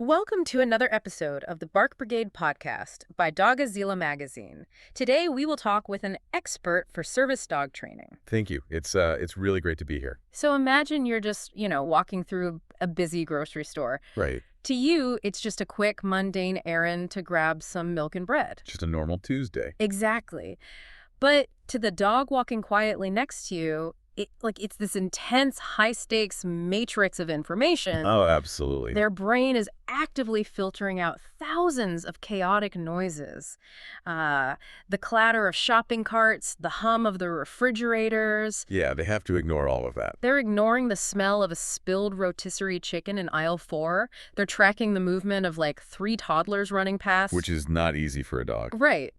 Welcome to another episode of the Bark Brigade podcast by Dogazilla Magazine. Today we will talk with an expert for service dog training. Thank you. It's really great to be here. So imagine you're just, walking through a busy grocery store. Right. To you, it's just a quick, mundane errand to grab some milk and bread. Just a normal Tuesday. Exactly. But to the dog walking quietly next to you, it's this intense, high-stakes matrix of information. Oh, absolutely. Their brain is actively filtering out thousands of chaotic noises. The clatter of shopping carts, the hum of the refrigerators. Yeah, they have to ignore all of that. They're ignoring the smell of a spilled rotisserie chicken in aisle 4. They're tracking the movement of like 3 toddlers running past. Which is not easy for a dog. Right.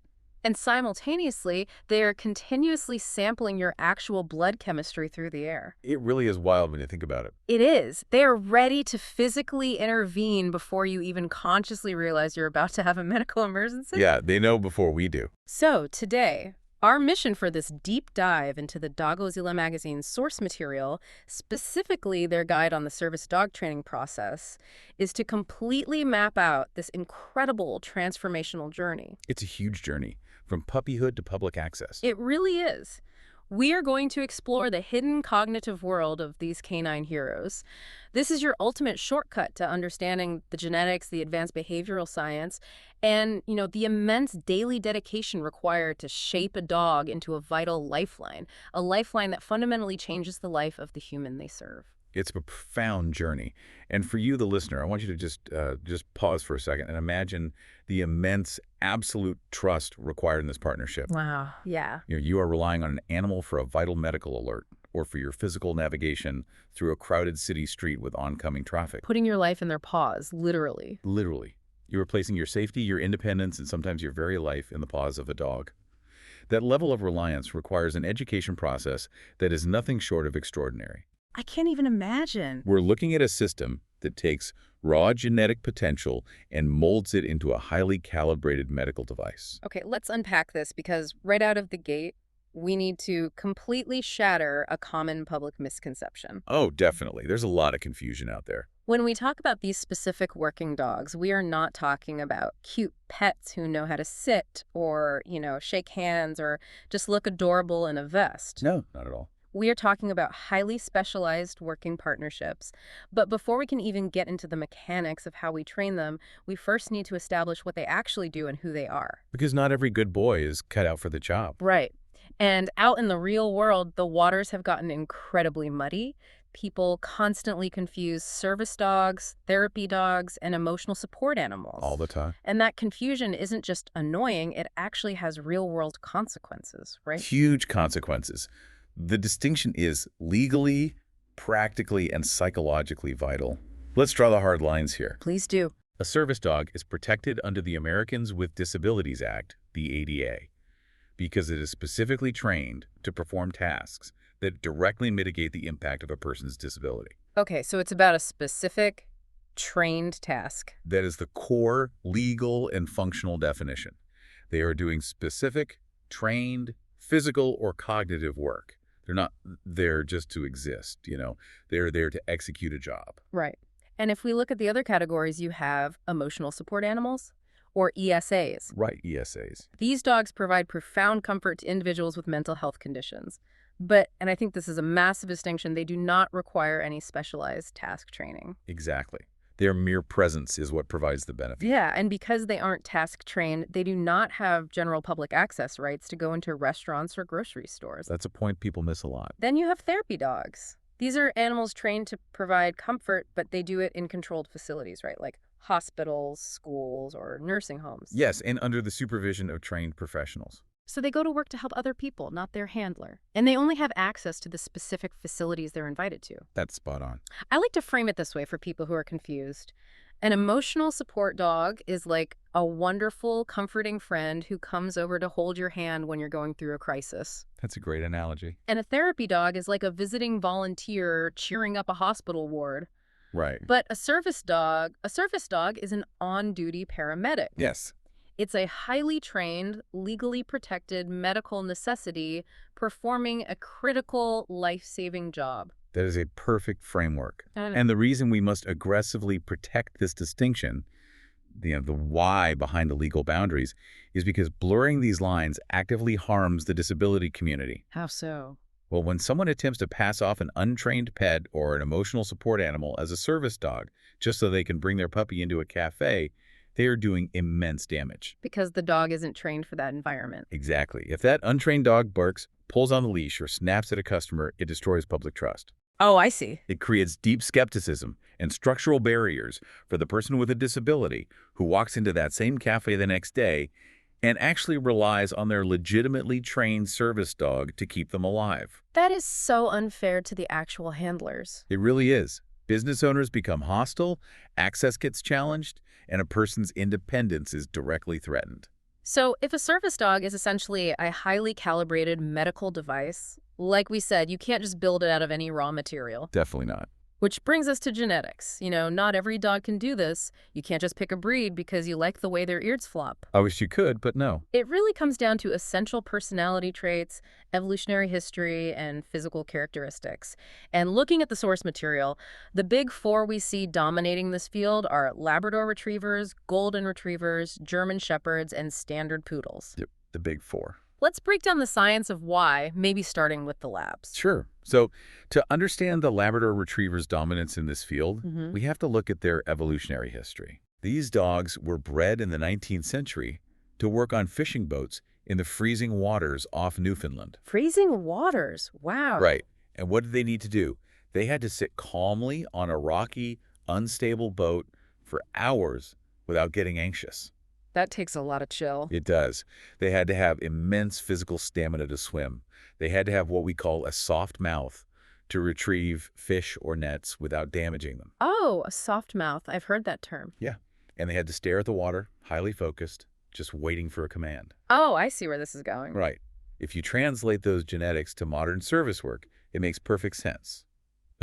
And simultaneously, they are continuously sampling your actual blood chemistry through the air. It really is wild when you think about it. It is. They are ready to physically intervene before you even consciously realize you're about to have a medical emergency. Yeah, they know before we do. So today, our mission for this deep dive into the Dogozilla magazine's source material, specifically their guide on the service dog training process, is to completely map out this incredible transformational journey. It's a huge journey, from puppyhood to public access. It really is. We are going to explore the hidden cognitive world of these canine heroes. This is your ultimate shortcut to understanding the genetics, the advanced behavioral science, and, the immense daily dedication required to shape a dog into a vital lifeline, a lifeline that fundamentally changes the life of the human they serve. It's a profound journey. And for you, the listener, I want you to just pause for a second and imagine the immense, absolute trust required in this partnership. Wow. Yeah. You are relying on an animal for a vital medical alert or for your physical navigation through a crowded city street with oncoming traffic. Putting your life in their paws, literally. Literally. You're placing your safety, your independence, and sometimes your very life in the paws of a dog. That level of reliance requires an education process that is nothing short of extraordinary. I can't even imagine. We're looking at a system that takes raw genetic potential and molds it into a highly calibrated medical device. Okay, let's unpack this because right out of the gate, we need to completely shatter a common public misconception. Oh, definitely. There's a lot of confusion out there. When we talk about these specific working dogs, we are not talking about cute pets who know how to sit or, shake hands or just look adorable in a vest. No, not at all. We are talking about highly specialized working partnerships. But before we can even get into the mechanics of how we train them, we first need to establish what they actually do and who they are. Because not every good boy is cut out for the job. Right. And out in the real world, the waters have gotten incredibly muddy. People constantly confuse service dogs, therapy dogs, and emotional support animals. All the time. And that confusion isn't just annoying, it actually has real-world consequences, right? Huge consequences. The distinction is legally, practically, and psychologically vital. Let's draw the hard lines here. Please do. A service dog is protected under the Americans with Disabilities Act, the ADA, because it is specifically trained to perform tasks that directly mitigate the impact of a person's disability. Okay, so it's about a specific, trained task. That is the core legal and functional definition. They are doing specific, trained, physical, or cognitive work. They're not there just to exist, They're there to execute a job. Right. And if we look at the other categories, you have emotional support animals, or ESAs. Right, ESAs. These dogs provide profound comfort to individuals with mental health conditions. But, and I think this is a massive distinction, they do not require any specialized task training. Exactly. Their mere presence is what provides the benefit. Yeah, and because they aren't task trained, they do not have general public access rights to go into restaurants or grocery stores. That's a point people miss a lot. Then you have therapy dogs. These are animals trained to provide comfort, but they do it in controlled facilities, right? Like hospitals, schools, or nursing homes. Yes, and under the supervision of trained professionals. So they go to work to help other people, not their handler. And they only have access to the specific facilities they're invited to. That's spot on. I like to frame it this way for people who are confused. An emotional support dog is like a wonderful, comforting friend who comes over to hold your hand when you're going through a crisis. That's a great analogy. And a therapy dog is like a visiting volunteer cheering up a hospital ward. Right. But a service dog is an on-duty paramedic. Yes. It's a highly trained, legally protected medical necessity performing a critical, life-saving job. That is a perfect framework. Got it. And the reason we must aggressively protect this distinction, the why behind the legal boundaries, is because blurring these lines actively harms the disability community. How so? Well, when someone attempts to pass off an untrained pet or an emotional support animal as a service dog just so they can bring their puppy into a cafe, they are doing immense damage. Because the dog isn't trained for that environment. Exactly. If that untrained dog barks, pulls on the leash, or snaps at a customer, it destroys public trust. Oh, I see. It creates deep skepticism and structural barriers for the person with a disability who walks into that same cafe the next day and actually relies on their legitimately trained service dog to keep them alive. That is so unfair to the actual handlers. It really is. Business owners become hostile, access gets challenged, and a person's independence is directly threatened. So if a service dog is essentially a highly calibrated medical device, like we said, you can't just build it out of any raw material. Definitely not. Which brings us to genetics. Not every dog can do this. You can't just pick a breed because you like the way their ears flop. I wish you could, but no. It really comes down to essential personality traits, evolutionary history, and physical characteristics. And looking at the source material, the big four we see dominating this field are Labrador retrievers, golden retrievers, German shepherds, and standard poodles. Yep, the big four. Let's break down the science of why, maybe starting with the labs. Sure. So to understand the Labrador Retriever's dominance in this field, we have to look at their evolutionary history. These dogs were bred in the 19th century to work on fishing boats in the freezing waters off Newfoundland. Freezing waters. Wow. Right. And what did they need to do? They had to sit calmly on a rocky, unstable boat for hours without getting anxious. That takes a lot of chill. It does. They had to have immense physical stamina to swim. They had to have what we call a soft mouth to retrieve fish or nets without damaging them. Oh, a soft mouth. I've heard that term. Yeah. And they had to stare at the water, highly focused, just waiting for a command. Oh, I see where this is going. Right. If you translate those genetics to modern service work, it makes perfect sense.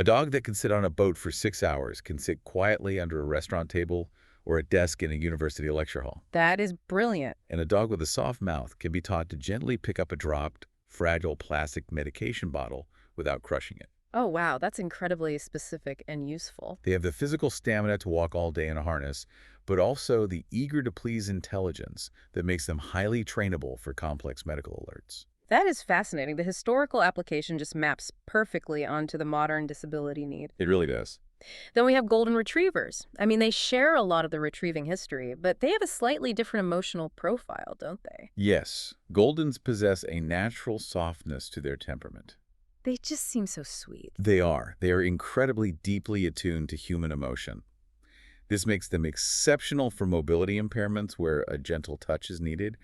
A dog that can sit on a boat for 6 hours can sit quietly under a restaurant table or a desk in a university lecture hall. That is brilliant. And a dog with a soft mouth can be taught to gently pick up a dropped, fragile plastic medication bottle without crushing it. Oh, wow. That's incredibly specific and useful. They have the physical stamina to walk all day in a harness, but also the eager-to-please intelligence that makes them highly trainable for complex medical alerts. That is fascinating. The historical application just maps perfectly onto the modern disability need. It really does. Then we have golden retrievers. I mean, they share a lot of the retrieving history, but they have a slightly different emotional profile, don't they? Yes, Goldens possess a natural softness to their temperament. They just seem so sweet. They are. They are incredibly deeply attuned to human emotion. This makes them exceptional for mobility impairments where a gentle touch is needed,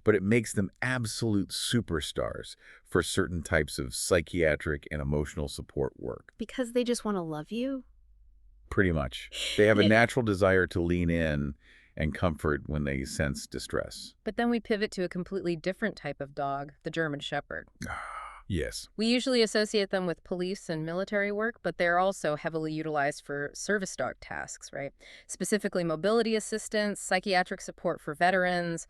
but it makes them absolute superstars for certain types of psychiatric and emotional support work. Because they just want to love you? Pretty much. They have a natural desire to lean in and comfort when they sense distress. But then we pivot to a completely different type of dog, the German Shepherd. Yes. We usually associate them with police and military work, but they're also heavily utilized for service dog tasks, right? Specifically mobility assistance, psychiatric support for veterans,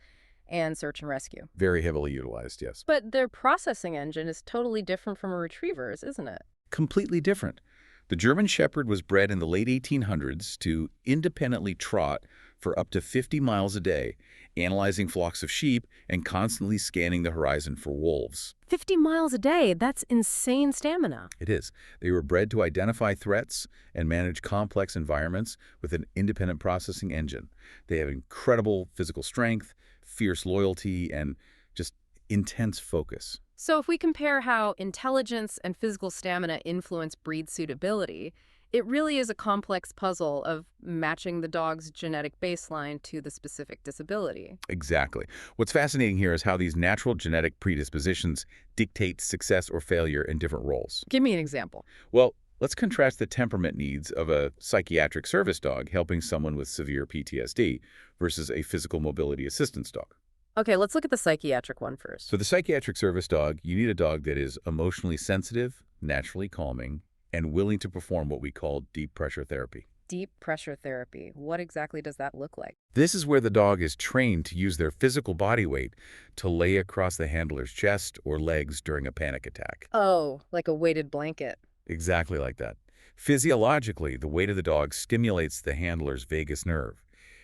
and search and rescue. Very heavily utilized, yes. But their processing engine is totally different from a retriever's, isn't it? Completely different. The German Shepherd was bred in the late 1800s to independently trot for up to 50 miles a day, analyzing flocks of sheep and constantly scanning the horizon for wolves. 50 miles a day, that's insane stamina. It is. They were bred to identify threats and manage complex environments with an independent processing engine. They have incredible physical strength, fierce loyalty, and just intense focus. So if we compare how intelligence and physical stamina influence breed suitability, it really is a complex puzzle of matching the dog's genetic baseline to the specific disability. Exactly. What's fascinating here is how these natural genetic predispositions dictate success or failure in different roles. Give me an example. Well, let's contrast the temperament needs of a psychiatric service dog helping someone with severe PTSD versus a physical mobility assistance dog. Okay, let's look at the psychiatric one first. For the psychiatric service dog, you need a dog that is emotionally sensitive, naturally calming, and willing to perform what we call deep pressure therapy. Deep pressure therapy. What exactly does that look like? This is where the dog is trained to use their physical body weight to lay across the handler's chest or legs during a panic attack. Oh, like a weighted blanket. Exactly like that. Physiologically, the weight of the dog stimulates the handler's vagus nerve.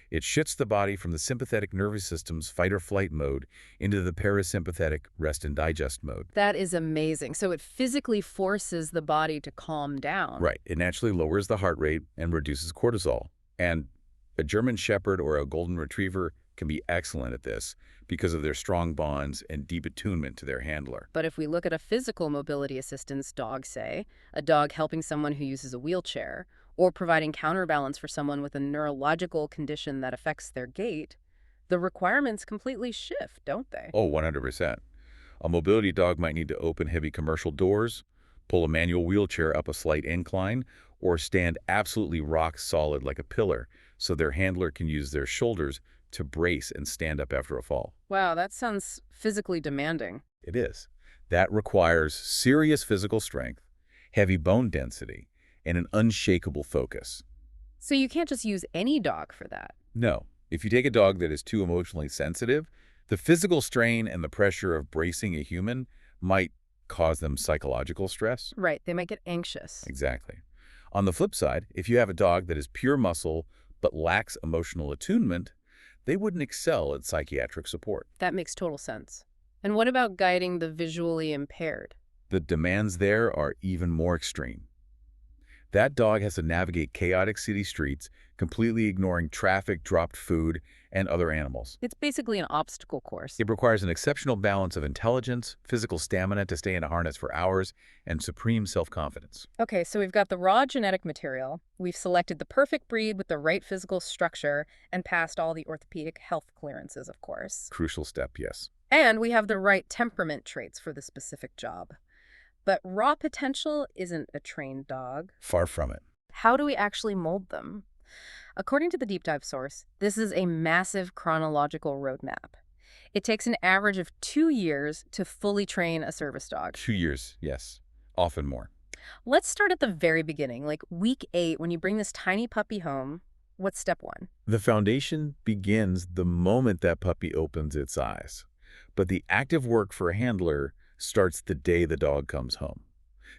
It shifts the body from the sympathetic nervous system's fight-or-flight mode into the parasympathetic rest and digest mode. That is amazing. So it physically forces the body to calm down. Right. It naturally lowers the heart rate and reduces cortisol. And a German Shepherd or a Golden Retriever can be excellent at this because of their strong bonds and deep attunement to their handler. But if we look at a physical mobility assistance dog, say, a dog helping someone who uses a wheelchair, or providing counterbalance for someone with a neurological condition that affects their gait, the requirements completely shift, don't they? Oh, 100%. A mobility dog might need to open heavy commercial doors, pull a manual wheelchair up a slight incline, or stand absolutely rock solid like a pillar so their handler can use their shoulders to brace and stand up after a fall. Wow, that sounds physically demanding. It is. That requires serious physical strength, heavy bone density, and an unshakable focus. So you can't just use any dog for that. No, if you take a dog that is too emotionally sensitive, the physical strain and the pressure of bracing a human might cause them psychological stress. Right, they might get anxious. Exactly. On the flip side, if you have a dog that is pure muscle but lacks emotional attunement, they wouldn't excel at psychiatric support. That makes total sense. And what about guiding the visually impaired? The demands there are even more extreme. That dog has to navigate chaotic city streets, completely ignoring traffic, dropped food, and other animals. It's basically an obstacle course. It requires an exceptional balance of intelligence, physical stamina to stay in a harness for hours, and supreme self-confidence. Okay, so we've got the raw genetic material, we've selected the perfect breed with the right physical structure, and passed all the orthopedic health clearances, of course. Crucial step, yes. And we have the right temperament traits for the specific job. But raw potential isn't a trained dog. Far from it. How do we actually mold them? According to the deep dive source, this is a massive chronological roadmap. It takes an average of 2 years to fully train a service dog. 2 years, yes. Often more. Let's start at the very beginning, like week 8, when you bring this tiny puppy home. What's step 1? The foundation begins the moment that puppy opens its eyes. But the active work for a handler starts the day the dog comes home.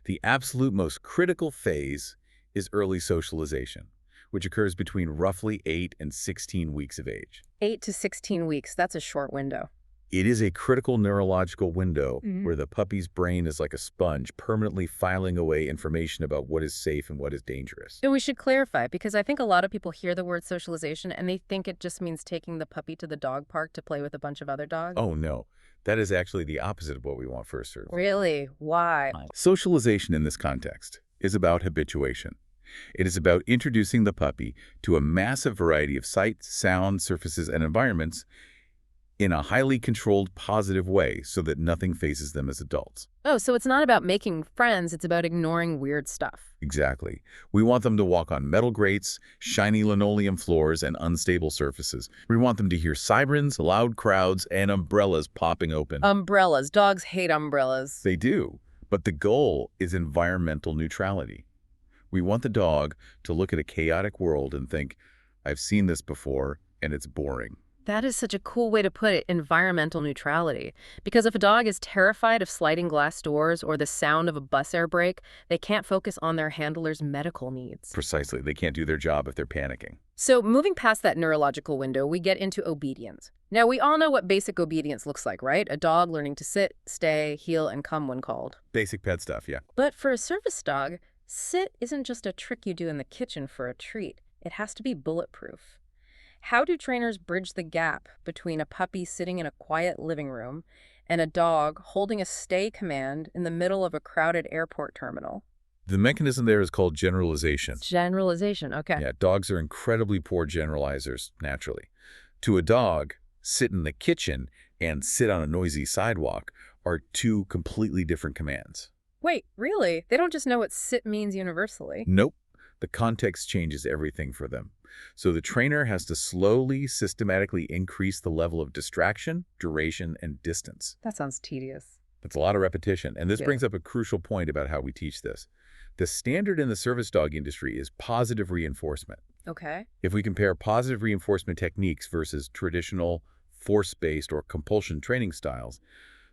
The absolute most critical phase is early socialization, which occurs between roughly 8 and 16 weeks of age. 8 to 16 weeks, that's a short window. It is a critical neurological window where the puppy's brain is like a sponge, permanently filing away information about what is safe and what is dangerous. And we should clarify, because I think a lot of people hear the word socialization and they think it just means taking the puppy to the dog park to play with a bunch of other dogs. Oh, no. That is actually the opposite of what we want for a service. Really? Why? Socialization in this context is about habituation. It is about introducing the puppy to a massive variety of sights, sounds, surfaces, and environments in a highly controlled, positive way so that nothing faces them as adults. Oh, so it's not about making friends, it's about ignoring weird stuff. Exactly. We want them to walk on metal grates, shiny linoleum floors, and unstable surfaces. We want them to hear sirens, loud crowds, and umbrellas popping open. Umbrellas. Dogs hate umbrellas. They do, but the goal is environmental neutrality. We want the dog to look at a chaotic world and think, I've seen this before, and it's boring. That is such a cool way to put it, environmental neutrality. Because if a dog is terrified of sliding glass doors or the sound of a bus air brake, they can't focus on their handler's medical needs. Precisely. They can't do their job if they're panicking. So moving past that neurological window, we get into obedience. Now, we all know what basic obedience looks like, right? A dog learning to sit, stay, heel, and come when called. Basic pet stuff, yeah. But for a service dog, sit isn't just a trick you do in the kitchen for a treat. It has to be bulletproof. How do trainers bridge the gap between a puppy sitting in a quiet living room and a dog holding a stay command in the middle of a crowded airport terminal? The mechanism there is called generalization. Generalization, okay. Yeah, dogs are incredibly poor generalizers, naturally. To a dog, sit in the kitchen and sit on a noisy sidewalk are two completely different commands. Wait, really? They don't just know what sit means universally? Nope. The context changes everything for them. So the trainer has to slowly, systematically increase the level of distraction, duration, and distance. That sounds tedious. It's a lot of repetition. And this Yeah. brings up a crucial point about how we teach this. The standard in the service dog industry is positive reinforcement. Okay. If we compare positive reinforcement techniques versus traditional force-based or compulsion training styles,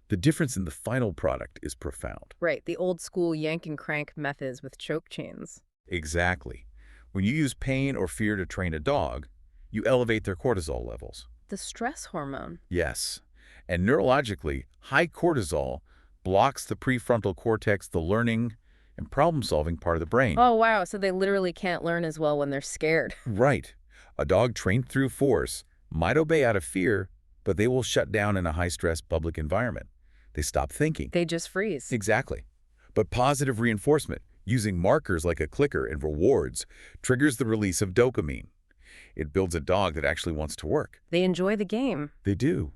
The difference in the final product is profound. Right, the old school yank and crank methods with choke chains. Exactly. When you use pain or fear to train a dog, you elevate their cortisol levels. The stress hormone. Yes. And neurologically, high cortisol blocks the prefrontal cortex, the learning and problem-solving part of the brain. Oh, wow, so they literally can't learn as well when they're scared. Right. A dog trained through force might obey out of fear, but they will shut down in a high-stress public environment. They stop thinking. They just freeze. Exactly. But positive reinforcement, using markers like a clicker and rewards, triggers the release of dopamine. It builds a dog that actually wants to work. They enjoy the game. They do.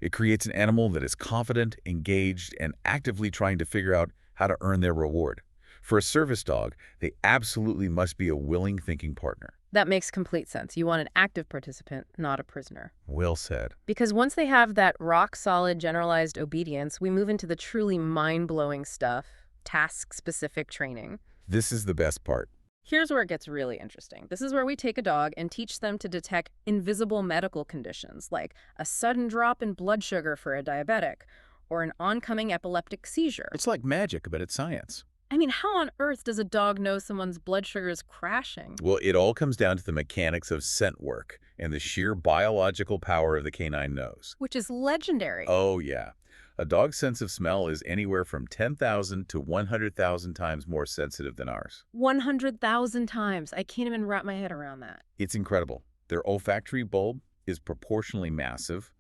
It creates an animal that is confident, engaged, and actively trying to figure out how to earn their reward. For a service dog, they absolutely must be a willing, thinking partner. That makes complete sense. You want an active participant, not a prisoner. Well said. Because once they have that rock-solid generalized obedience, we move into the truly mind-blowing stuff, task-specific training. This is the best part. Here's where it gets really interesting. This is where we take a dog and teach them to detect invisible medical conditions, like a sudden drop in blood sugar for a diabetic, or an oncoming epileptic seizure. It's like magic, but it's science. I mean, how on earth does a dog know someone's blood sugar is crashing? Well, it all comes down to the mechanics of scent work and the sheer biological power of the canine nose. Which is legendary. Oh, yeah. A dog's sense of smell is anywhere from 10,000 to 100,000 times more sensitive than ours. 100,000 times. I can't even wrap my head around that. It's incredible. Their olfactory bulb is proportionally massive,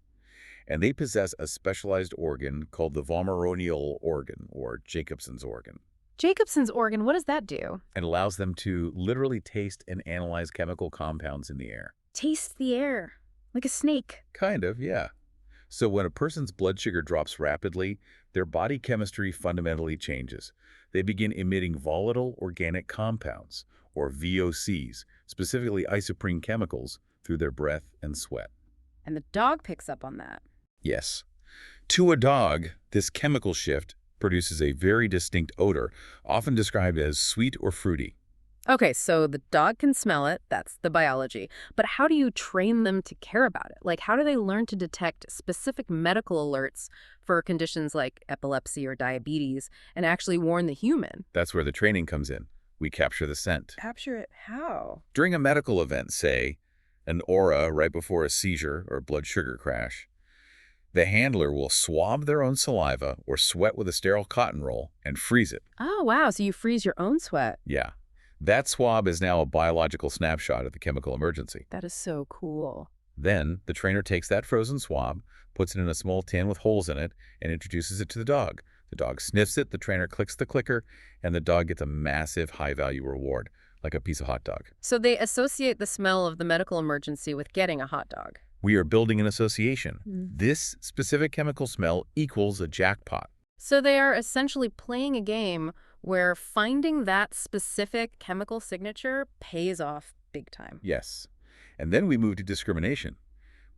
and they possess a specialized organ called the vomeronal organ, or Jacobson's organ. Jacobson's organ, what does that do? It allows them to literally taste and analyze chemical compounds in the air. Taste the air. Like a snake. Kind of, yeah. So when a person's blood sugar drops rapidly, their body chemistry fundamentally changes. They begin emitting volatile organic compounds, or VOCs, specifically isoprene chemicals, through their breath and sweat. And the dog picks up on that. Yes. To a dog, this chemical shift produces a very distinct odor, often described as sweet or fruity. Okay, so the dog can smell it. That's the biology. But how do you train them to care about it? Like, how do they learn to detect specific medical alerts for conditions like epilepsy or diabetes and actually warn the human? That's where the training comes in. We capture the scent. Capture it how? During a medical event, say, an aura right before a seizure or blood sugar crash, the handler will swab their own saliva or sweat with a sterile cotton roll and freeze it. Oh, wow. So you freeze your own sweat. Yeah. That swab is now a biological snapshot of the chemical emergency. That is so cool. Then, the trainer takes that frozen swab, puts it in a small tin with holes in it, and introduces it to the dog. The dog sniffs it, the trainer clicks the clicker, and the dog gets a massive high-value reward, like a piece of hot dog. So they associate the smell of the medical emergency with getting a hot dog. We are building an association. This specific chemical smell equals a jackpot. So they are essentially playing a game where finding that specific chemical signature pays off big time. Yes. And then we move to discrimination.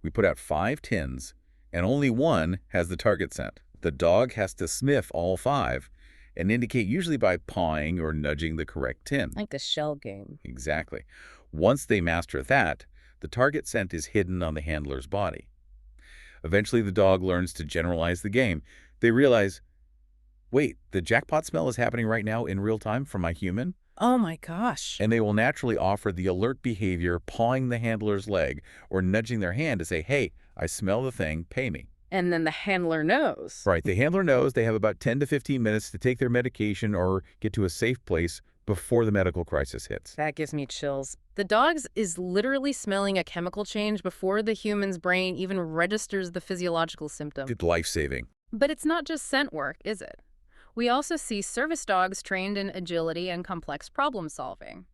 We put out 5 tins, and only one has the target scent. The dog has to sniff all 5 and indicate usually by pawing or nudging the correct tin. Like the shell game. Exactly. Once they master that, the target scent is hidden on the handler's body. Eventually, the dog learns to generalize the game. They realize, wait, the jackpot smell is happening right now in real time for my human? Oh my gosh. And they will naturally offer the alert behavior, pawing the handler's leg or nudging their hand to say, hey, I smell the thing, pay me. And then the handler knows. Right, the handler knows they have about 10 to 15 minutes to take their medication or get to a safe place before the medical crisis hits. That gives me chills. The dog is literally smelling a chemical change before the human's brain even registers the physiological symptom. It's life-saving. But it's not just scent work, is it? We also see service dogs trained in agility and complex problem solving.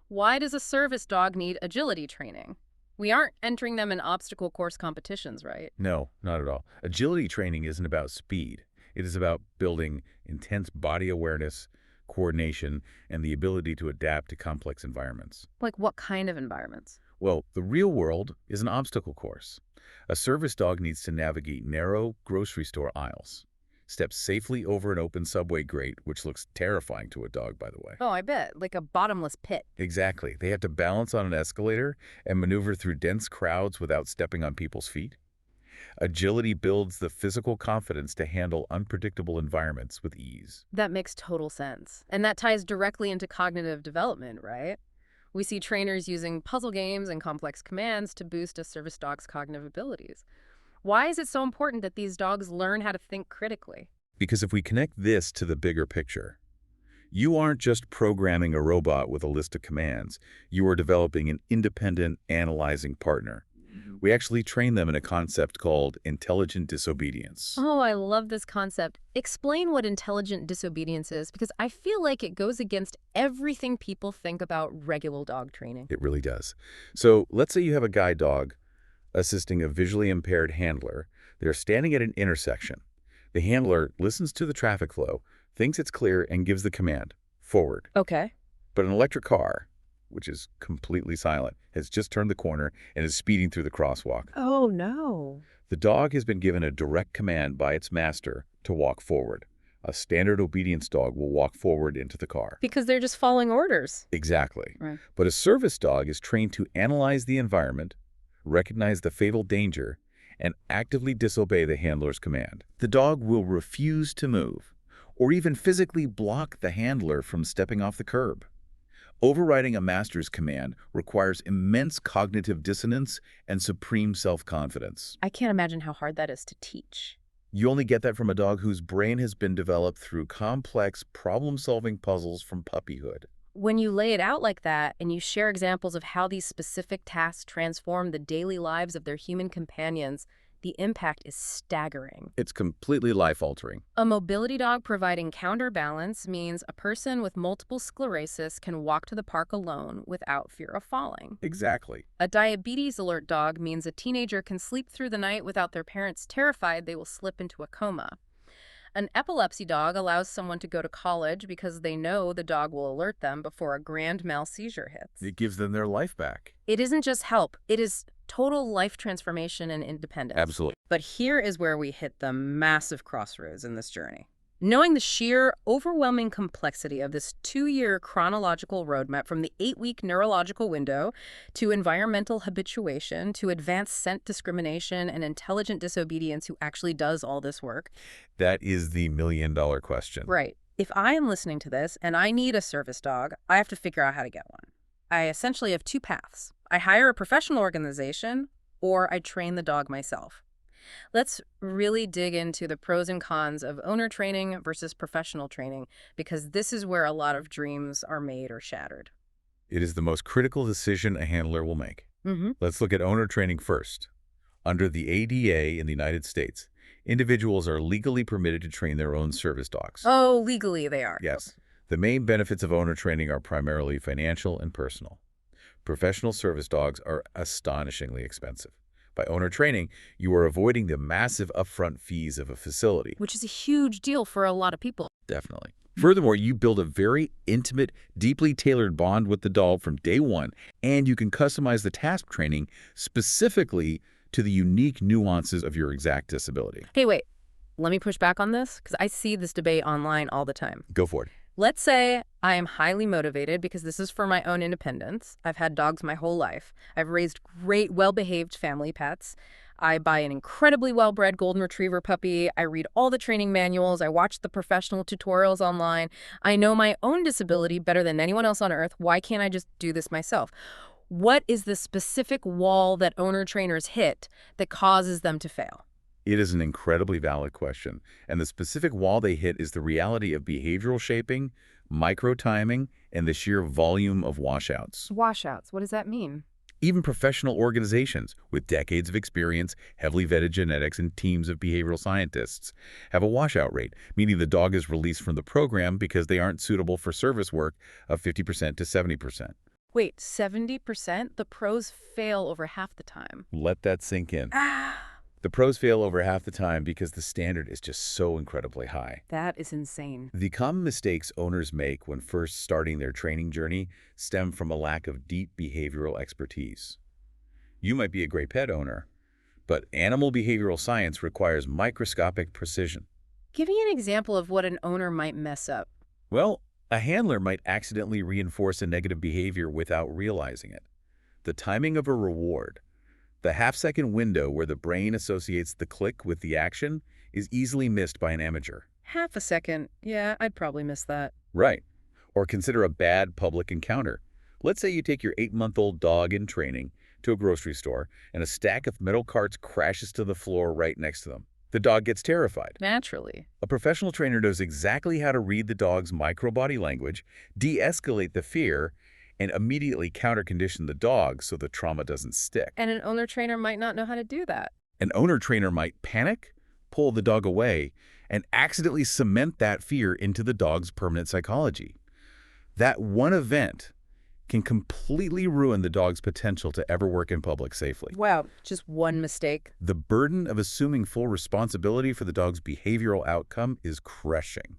Why does a service dog need agility training? We aren't entering them in obstacle course competitions, right? No, not at all. Agility training isn't about speed. It is about building intense body awareness, coordination, and the ability to adapt to complex environments. Like what kind of environments? Well, the real world is an obstacle course. A service dog needs to navigate narrow grocery store aisles, step safely over an open subway grate, which looks terrifying to a dog, by the way. Oh, I bet. Like a bottomless pit. Exactly. They have to balance on an escalator and maneuver through dense crowds without stepping on people's feet. Agility builds the physical confidence to handle unpredictable environments with ease. That makes total sense. And that ties directly into cognitive development, right? We see trainers using puzzle games and complex commands to boost a service dog's cognitive abilities. Why is it so important that these dogs learn how to think critically? Because if we connect this to the bigger picture, you aren't just programming a robot with a list of commands. You are developing an independent, analyzing partner. We actually train them in a concept called intelligent disobedience. Oh, I love this concept. Explain what intelligent disobedience is, because I feel like it goes against everything people think about regular dog training. It really does. So let's say you have a guide dog assisting a visually impaired handler. They're standing at an intersection. The handler listens to the traffic flow, thinks it's clear, and gives the command, forward. Okay. But an electric car, which is completely silent, has just turned the corner and is speeding through the crosswalk. Oh, no. The dog has been given a direct command by its master to walk forward. A standard obedience dog will walk forward into the car. Because they're just following orders. Exactly. Right. But a service dog is trained to analyze the environment, recognize the fatal danger, and actively disobey the handler's command. The dog will refuse to move, or even physically block the handler from stepping off the curb. Overriding a master's command requires immense cognitive dissonance and supreme self-confidence. I can't imagine how hard that is to teach. You only get that from a dog whose brain has been developed through complex problem-solving puzzles from puppyhood. When you lay it out like that and you share examples of how these specific tasks transform the daily lives of their human companions, the impact is staggering. It's completely life-altering. A mobility dog providing counterbalance means a person with multiple sclerosis can walk to the park alone without fear of falling. Exactly. A diabetes alert dog means a teenager can sleep through the night without their parents terrified they will slip into a coma. An epilepsy dog allows someone to go to college because they know the dog will alert them before a grand mal seizure hits. It gives them their life back. It isn't just help, it is total life transformation and independence. Absolutely. But here is where we hit the massive crossroads in this journey. Knowing the sheer, overwhelming complexity of this 2-year chronological roadmap from the 8-week neurological window to environmental habituation to advanced scent discrimination and intelligent disobedience, who actually does all this work. That is the million-dollar question. Right. If I am listening to this and I need a service dog, I have to figure out how to get one. I essentially have 2 paths. I hire a professional organization, or I train the dog myself. Let's really dig into the pros and cons of owner training versus professional training, because this is where a lot of dreams are made or shattered. It is the most critical decision a handler will make. Mm-hmm. Let's look at owner training first. Under the ADA in the United States, individuals are legally permitted to train their own service dogs. Oh, legally they are. Yes. The main benefits of owner training are primarily financial and personal. Professional service dogs are astonishingly expensive. By owner training, you are avoiding the massive upfront fees of a facility. Which is a huge deal for a lot of people. Definitely. Furthermore, you build a very intimate, deeply tailored bond with the dog from day one, and you can customize the task training specifically to the unique nuances of your exact disability. Hey, wait. Let me push back on this, because I see this debate online all the time. Go for it. Let's say I am highly motivated because this is for my own independence. I've had dogs my whole life. I've raised great, well-behaved family pets. I buy an incredibly well-bred golden retriever puppy. I read all the training manuals. I watch the professional tutorials online. I know my own disability better than anyone else on earth. Why can't I just do this myself? What is the specific wall that owner trainers hit that causes them to fail? It is an incredibly valid question, and the specific wall they hit is the reality of behavioral shaping, micro-timing, and the sheer volume of washouts. Washouts, what does that mean? Even professional organizations with decades of experience, heavily vetted genetics, and teams of behavioral scientists have a washout rate, meaning the dog is released from the program because they aren't suitable for service work of 50% to 70%. Wait, 70%? The pros fail over half the time. Let that sink in. Ah! The pros fail over half the time because the standard is just so incredibly high. That is insane. The common mistakes owners make when first starting their training journey stem from a lack of deep behavioral expertise. You might be a great pet owner, but animal behavioral science requires microscopic precision. Give me an example of what an owner might mess up. Well, a handler might accidentally reinforce a negative behavior without realizing it. The timing of a reward, The half-second window where the brain associates the click with the action is easily missed by an amateur. Half a second. Yeah, I'd probably miss that. Right. Or consider a bad public encounter. Let's say you take your 8-month-old dog in training to a grocery store and a stack of metal carts crashes to the floor right next to them. The dog gets terrified. Naturally. A professional trainer knows exactly how to read the dog's micro-body language, de-escalate the fear, and immediately counter-condition the dog so the trauma doesn't stick. And an owner-trainer might not know how to do that. An owner-trainer might panic, pull the dog away, and accidentally cement that fear into the dog's permanent psychology. That one event can completely ruin the dog's potential to ever work in public safely. Wow, just one mistake. The burden of assuming full responsibility for the dog's behavioral outcome is crushing.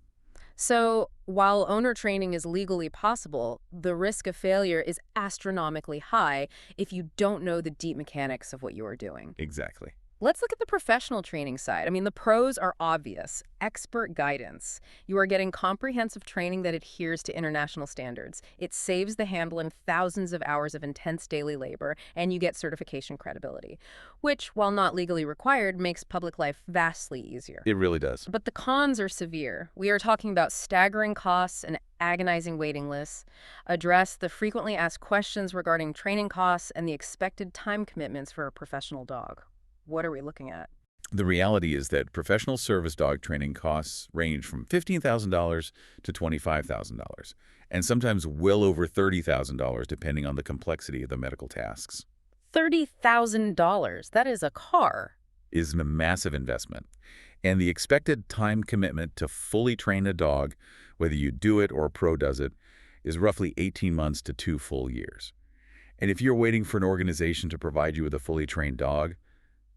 So, while owner training is legally possible, the risk of failure is astronomically high if you don't know the deep mechanics of what you are doing. Exactly. Let's look at the professional training side. I mean, the pros are obvious. Expert guidance. You are getting comprehensive training that adheres to international standards. It saves the handler thousands of hours of intense daily labor, and you get certification credibility, which, while not legally required, makes public life vastly easier. It really does. But the cons are severe. We are talking about staggering costs and agonizing waiting lists, address the frequently asked questions regarding training costs and the expected time commitments for a professional dog. What are we looking at? The reality is that professional service dog training costs range from $15,000 to $25,000, and sometimes well over $30,000 depending on the complexity of the medical tasks. $30,000. That is a car. Is a massive investment, and the expected time commitment to fully train a dog, whether you do it or a pro does it, is roughly 18 months to 2 full years. And if you're waiting for an organization to provide you with a fully trained dog,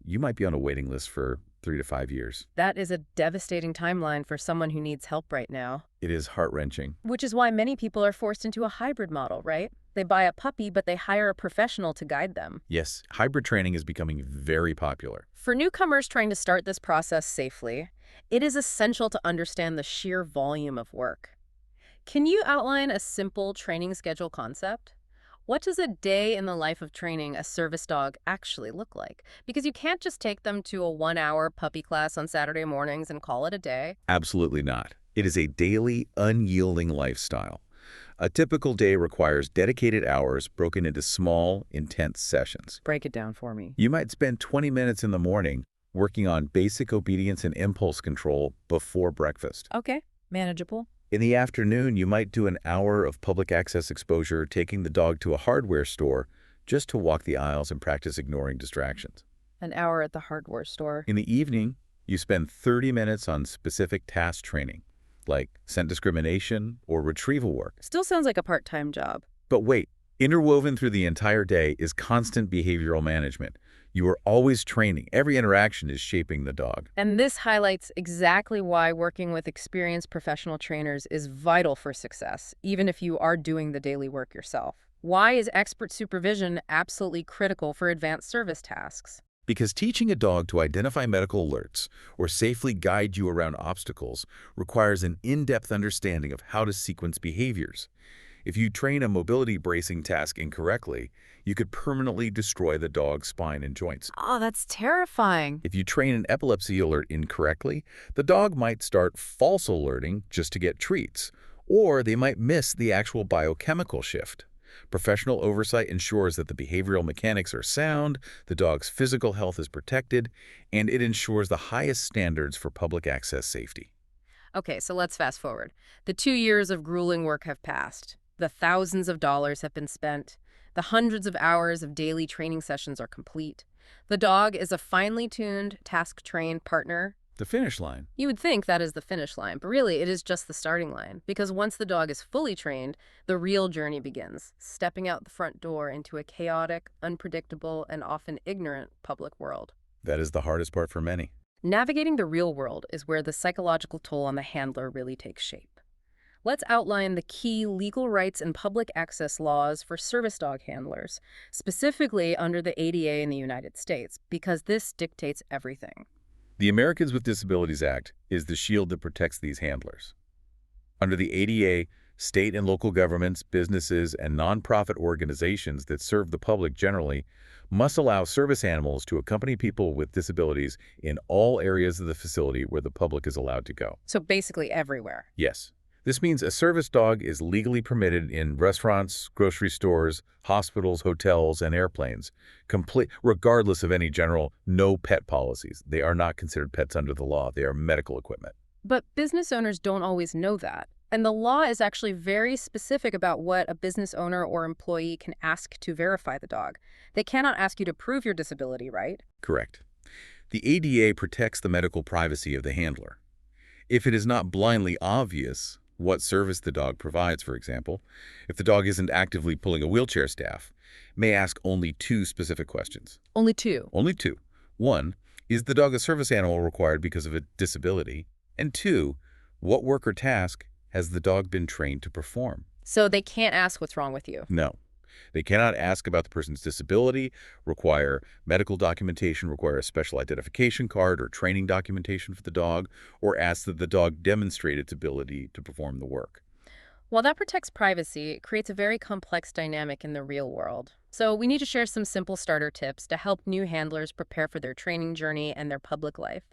you might be on a waiting list for 3 to 5 years. That is a devastating timeline for someone who needs help right now. It is heart-wrenching. Which is why many people are forced into a hybrid model, right? They buy a puppy, but they hire a professional to guide them. Yes, hybrid training is becoming very popular. For newcomers trying to start this process safely, it is essential to understand the sheer volume of work. Can you outline a simple training schedule concept? What does a day in the life of training a service dog actually look like? Because you can't just take them to a 1-hour puppy class on Saturday mornings and call it a day. Absolutely not. It is a daily, unyielding lifestyle. A typical day requires dedicated hours broken into small, intense sessions. Break it down for me. You might spend 20 minutes in the morning working on basic obedience and impulse control before breakfast. Okay, manageable. In the afternoon, you might do an hour of public access exposure, taking the dog to a hardware store just to walk the aisles and practice ignoring distractions. An hour at the hardware store. In the evening, you spend 30 minutes on specific task training, like scent discrimination or retrieval work. Still sounds like a part-time job. But wait, interwoven through the entire day is constant behavioral management. You are always training. Every interaction is shaping the dog. And this highlights exactly why working with experienced professional trainers is vital for success, even if you are doing the daily work yourself. Why is expert supervision absolutely critical for advanced service tasks? Because teaching a dog to identify medical alerts or safely guide you around obstacles requires an in-depth understanding of how to sequence behaviors. If you train a mobility bracing task incorrectly, you could permanently destroy the dog's spine and joints. Oh, that's terrifying. If you train an epilepsy alert incorrectly, the dog might start false alerting just to get treats, or they might miss the actual biochemical shift. Professional oversight ensures that the behavioral mechanics are sound, the dog's physical health is protected, and it ensures the highest standards for public access safety. Okay, so let's fast forward. The 2 years of grueling work have passed. The thousands of dollars have been spent. The hundreds of hours of daily training sessions are complete. The dog is a finely tuned, task-trained partner. The finish line. You would think that is the finish line, but really it is just the starting line. Because once the dog is fully trained, the real journey begins, stepping out the front door into a chaotic, unpredictable, and often ignorant public world. That is the hardest part for many. Navigating the real world is where the psychological toll on the handler really takes shape. Let's outline the key legal rights and public access laws for service dog handlers, specifically under the ADA in the United States, because this dictates everything. The Americans with Disabilities Act is the shield that protects these handlers. Under the ADA, state and local governments, businesses, and nonprofit organizations that serve the public generally must allow service animals to accompany people with disabilities in all areas of the facility where the public is allowed to go. So basically everywhere. Yes. This means a service dog is legally permitted in restaurants, grocery stores, hospitals, hotels, and airplanes, regardless of any general no pet policies. They are not considered pets under the law. They are medical equipment. But business owners don't always know that. And the law is actually very specific about what a business owner or employee can ask to verify the dog. They cannot ask you to prove your disability, right? Correct. The ADA protects the medical privacy of the handler. If it is not blindly obvious what service the dog provides, for example, if the dog isn't actively pulling a wheelchair staff, may ask only two specific questions. Only two. Only two. One, is the dog a service animal required because of a disability? And two, what work or task has the dog been trained to perform? So they can't ask what's wrong with you. No. They cannot ask about the person's disability, require medical documentation, require a special identification card or training documentation for the dog, or ask that the dog demonstrate its ability to perform the work. While that protects privacy, it creates a very complex dynamic in the real world. So we need to share some simple starter tips to help new handlers prepare for their training journey and their public life.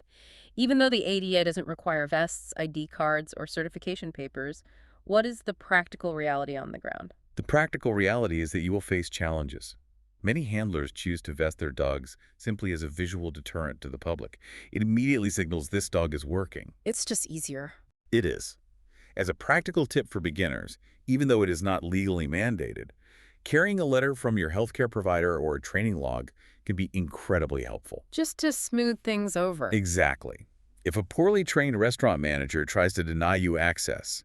Even though the ADA doesn't require vests, ID cards, or certification papers, what is the practical reality on the ground? The practical reality is that you will face challenges. Many handlers choose to vest their dogs simply as a visual deterrent to the public. It immediately signals this dog is working. It's just easier. It is. As a practical tip for beginners, even though it is not legally mandated, carrying a letter from your healthcare provider or a training log can be incredibly helpful. Just to smooth things over. Exactly. If a poorly trained restaurant manager tries to deny you access,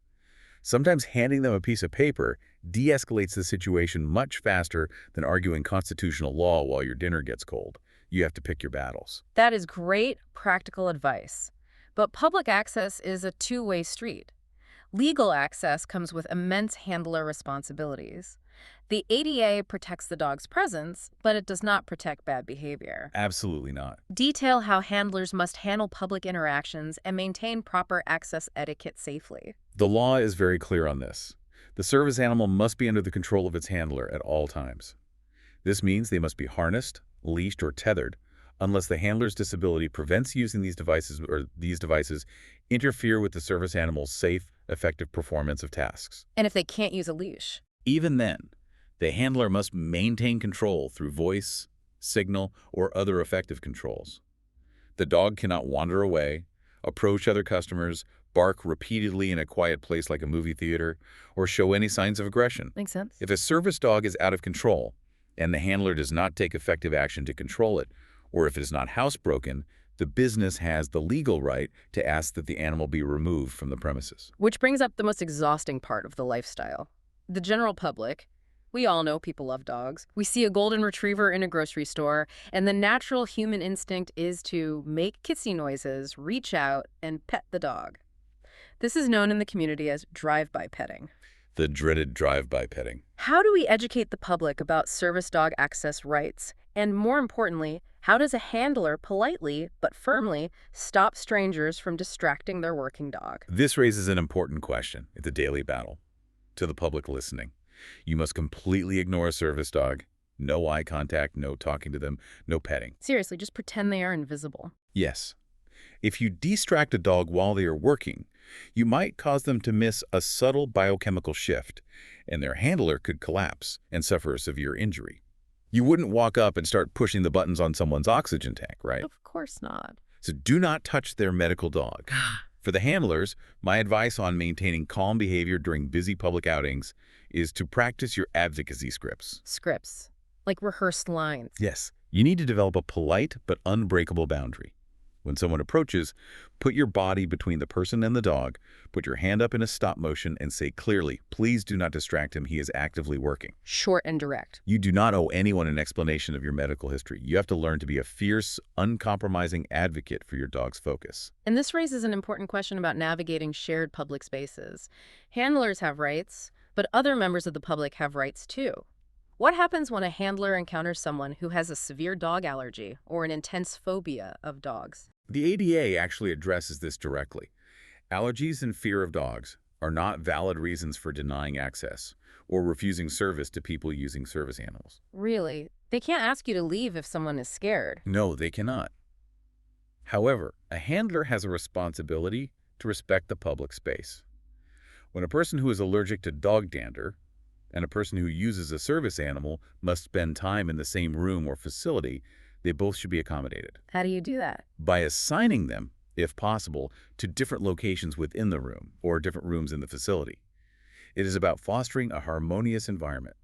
sometimes handing them a piece of paper de-escalates the situation much faster than arguing constitutional law while your dinner gets cold. You have to pick your battles. That is great practical advice. But public access is a two-way street. Legal access comes with immense handler responsibilities. The ADA protects the dog's presence, but it does not protect bad behavior. Absolutely not. Detail how handlers must handle public interactions and maintain proper access etiquette safely. The law is very clear on this. The service animal must be under the control of its handler at all times. This means they must be harnessed, leashed, or tethered, unless the handler's disability prevents using these devices or these devices interfere with the service animal's safe, effective performance of tasks. And if they can't use a leash? Even then, the handler must maintain control through voice, signal, or other effective controls. The dog cannot wander away, approach other customers, bark repeatedly in a quiet place like a movie theater, or show any signs of aggression. Makes sense. If a service dog is out of control and the handler does not take effective action to control it, or if it is not housebroken, the business has the legal right to ask that the animal be removed from the premises. Which brings up the most exhausting part of the lifestyle. The general public. We all know people love dogs. We see a golden retriever in a grocery store, and the natural human instinct is to make kissy noises, reach out, and pet the dog. This is known in the community as drive-by petting. The dreaded drive-by petting. How do we educate the public about service dog access rights? And more importantly, how does a handler politely but firmly stop strangers from distracting their working dog? This raises an important question. It's a daily battle. To the public listening, you must completely ignore a service dog. No eye contact, no talking to them, no petting. Seriously, just pretend they are invisible. Yes. If you distract a dog while they are working, you might cause them to miss a subtle biochemical shift, and their handler could collapse and suffer a severe injury. You wouldn't walk up and start pushing the buttons on someone's oxygen tank, right? Of course not. So do not touch their medical dog. For the handlers, my advice on maintaining calm behavior during busy public outings is to practice your advocacy scripts. Scripts. Like rehearsed lines. Yes, you need to develop a polite but unbreakable boundary. When someone approaches, put your body between the person and the dog, put your hand up in a stop motion, and say clearly, please do not distract him, he is actively working. Short and direct. You do not owe anyone an explanation of your medical history. You have to learn to be a fierce, uncompromising advocate for your dog's focus. And this raises an important question about navigating shared public spaces. Handlers have rights, but other members of the public have rights too. What happens when a handler encounters someone who has a severe dog allergy or an intense phobia of dogs? The ADA actually addresses this directly. Allergies and fear of dogs are not valid reasons for denying access or refusing service to people using service animals. Really? They can't ask you to leave if someone is scared. No, they cannot. However, a handler has a responsibility to respect the public space. When a person who is allergic to dog dander and a person who uses a service animal must spend time in the same room or facility, they both should be accommodated How do you do that? by assigning them, if possible, to different locations within the room or different rooms in the facility. It is about fostering a harmonious environment.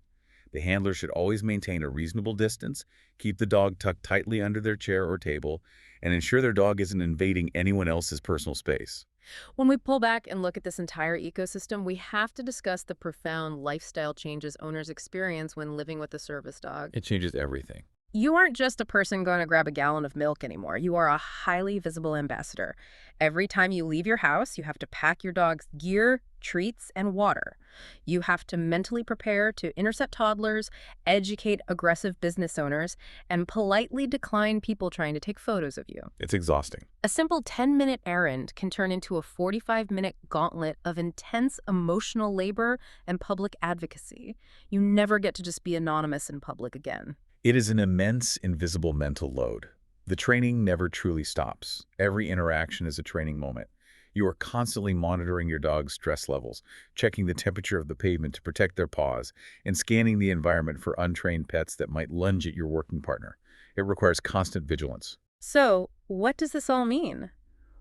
The handler should always maintain a reasonable distance, keep the dog tucked tightly under their chair or table, and ensure their dog isn't invading anyone else's personal space. When we pull back and look at this entire ecosystem, we have to discuss the profound lifestyle changes owners experience when living with a service dog. It changes everything. You aren't just a person going to grab a gallon of milk anymore. You are a highly visible ambassador. Every time you leave your house, you have to pack your dog's gear, treats, and water. You have to mentally prepare to intercept toddlers, educate aggressive business owners, and politely decline people trying to take photos of you. It's exhausting. A simple 10-minute errand can turn into a 45-minute gauntlet of intense emotional labor and public advocacy. You never get to just be anonymous in public again. It is an immense, invisible mental load. The training never truly stops. Every interaction is a training moment. You are constantly monitoring your dog's stress levels, checking the temperature of the pavement to protect their paws, and scanning the environment for untrained pets that might lunge at your working partner. It requires constant vigilance. So, what does this all mean?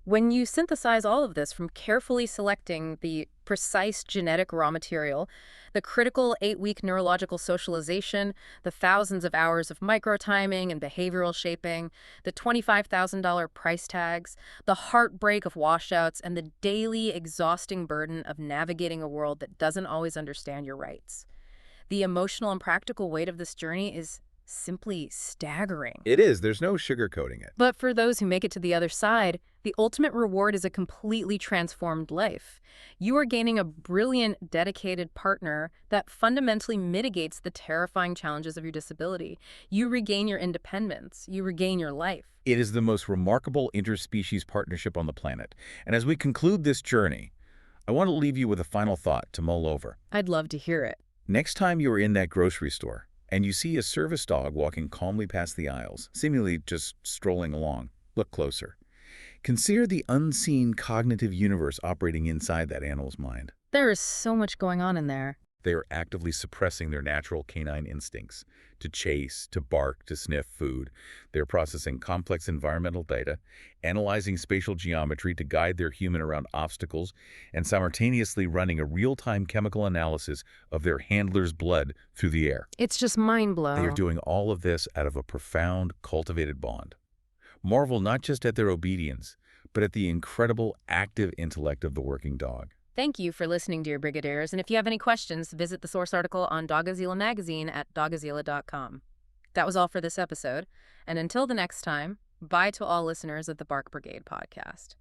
When you synthesize all of this from carefully selecting the precise genetic raw material, the critical 8-week neurological socialization, the thousands of hours of microtiming and behavioral shaping, the $25,000 price tags, the heartbreak of washouts, and the daily exhausting burden of navigating a world that doesn't always understand your rights. The emotional and practical weight of this journey is simply staggering. It is. There's no sugarcoating it. But for those who make it to the other side, the ultimate reward is a completely transformed life. You are gaining a brilliant, dedicated partner that fundamentally mitigates the terrifying challenges of your disability. You regain your independence. You regain your life. It is the most remarkable interspecies partnership on the planet. And as we conclude this journey, I want to leave you with a final thought to mull over. I'd love to hear it. Next time you are in that grocery store and you see a service dog walking calmly past the aisles, seemingly just strolling along, look closer. Consider the unseen cognitive universe operating inside that animal's mind. There is so much going on in there. They are actively suppressing their natural canine instincts to chase, to bark, to sniff food. They're processing complex environmental data, analyzing spatial geometry to guide their human around obstacles, and simultaneously running a real-time chemical analysis of their handler's blood through the air. It's just mind-blowing. They are doing all of this out of a profound, cultivated bond. Marvel not just at their obedience, but at the incredible active intellect of the working dog. Thank you for listening, dear Brigadiers, and if you have any questions, visit the source article on Dogazilla magazine at dogazilla.com. That was all for this episode, and until the next time, bye to all listeners of the Bark Brigade podcast.